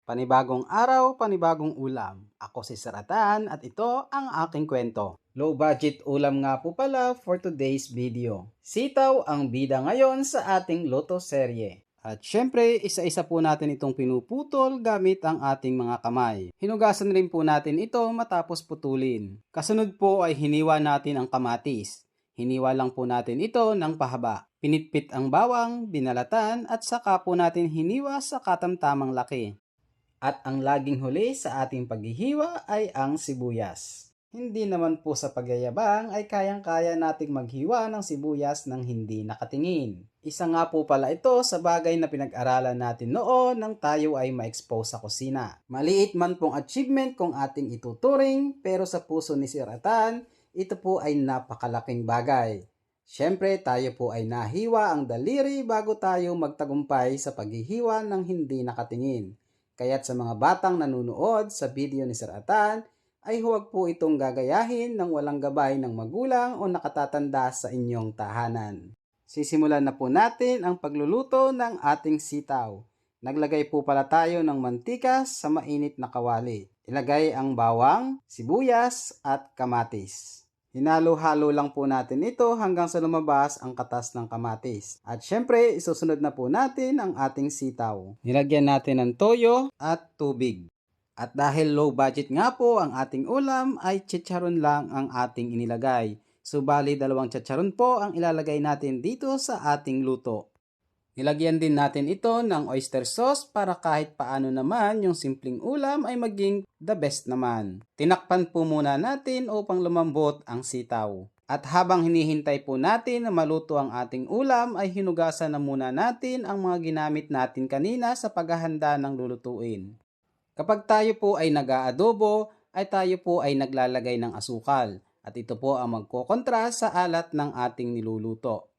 Panibagong araw, panibagong ulam. Ako si Saratan at ito ang aking kwento. Low budget ulam nga po pala for today's video. Sitaw ang bida ngayon sa ating luto serye. At syempre, isa-isa po natin itong pinuputol gamit ang ating mga kamay. Hinugasan rin po natin ito matapos putulin. Kasunod po ay hiniwa natin ang kamatis. Hiniwa lang po natin ito ng pahaba. Pinitpit ang bawang, binalatan at saka po natin hiniwa sa katamtamang laki. At ang laging huli sa ating paghihiwa ay ang sibuyas. Hindi naman po sa pagyayabang ay kayang-kaya nating maghiwa ng sibuyas ng hindi nakatingin. Isa nga po pala ito sa bagay na pinag-aralan natin noon nang tayo ay ma-expose sa kusina. Maliit man pong achievement kung ating ituturing, pero sa puso ni Sir Atan, ito po ay napakalaking bagay. Siyempre tayo po ay nahiwa ang daliri bago tayo magtagumpay sa paghihiwa ng hindi nakatingin. Kaya't sa mga batang nanunood sa video ni Sir Atan, ay huwag po itong gagayahin ng walang gabay ng magulang o nakatatanda sa inyong tahanan. Sisimulan na po natin ang pagluluto ng ating sitaw. Naglagay po pala tayo ng mantika sa mainit na kawali. Ilagay ang bawang, sibuyas at kamatis. Hinalo-halo lang po natin ito hanggang sa lumabas ang katas ng kamatis. At syempre, isusunod na po natin ang ating sitaw. Nilagyan natin ng toyo at tubig. At dahil low budget nga po ang ating ulam, ay chicharon lang ang ating inilagay. Subali 2 chicharon po ang ilalagay natin dito sa ating luto. Nilagyan din natin ito ng oyster sauce para kahit paano naman yung simpleng ulam ay maging the best naman. Tinakpan po muna natin upang lumambot ang sitaw. At habang hinihintay po natin na maluto ang ating ulam ay hinugasan na muna natin ang mga ginamit natin kanina sa paghahanda ng lulutuin. Kapag tayo po ay nag-aadobo ay tayo po ay naglalagay ng asukal at ito po ang magkokontra sa alat ng ating niluluto.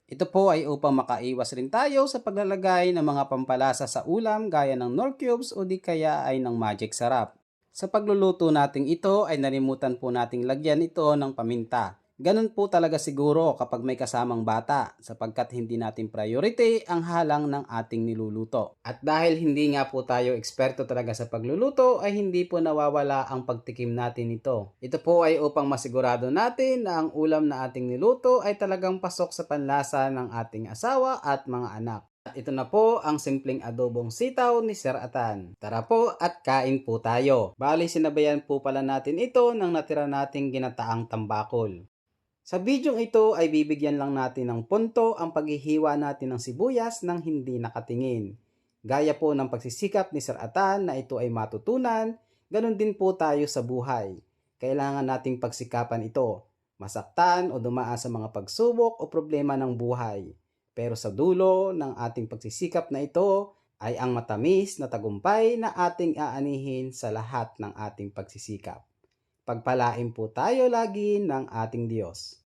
Ito po ay upang makaiwas rin tayo sa paglalagay ng mga pampalasa sa ulam gaya ng Knorr cubes o di kaya ay ng magic sarap. Sa pagluluto nating ito ay nalimutan po nating lagyan ito ng paminta. Ganun po talaga siguro kapag may kasamang bata sapagkat hindi natin priority ang halang ng ating niluluto. At dahil hindi nga po tayo eksperto talaga sa pagluluto ay hindi po nawawala ang pagtikim natin ito. Ito po ay upang masigurado natin na ang ulam na ating niluto ay talagang pasok sa panlasa ng ating asawa at mga anak. At ito na po ang simpleng adobong sitaw ni Sir Atan. Tara po at kain po tayo. Bali sinabayan po pala natin ito ng natira nating ginataang tambakol. Sa bidyong ito ay bibigyan lang natin ng punto ang paghihiwa natin ng sibuyas ng hindi nakatingin. Gaya po ng pagsisikap ni Sir Atan na ito ay matutunan, ganun din po tayo sa buhay. Kailangan nating pagsikapan ito, masaktan o dumaan sa mga pagsubok o problema ng buhay. Pero sa dulo ng ating pagsisikap na ito ay ang matamis na tagumpay na ating aanihin sa lahat ng ating pagsisikap. Pagpalain po tayo lagi ng ating Diyos.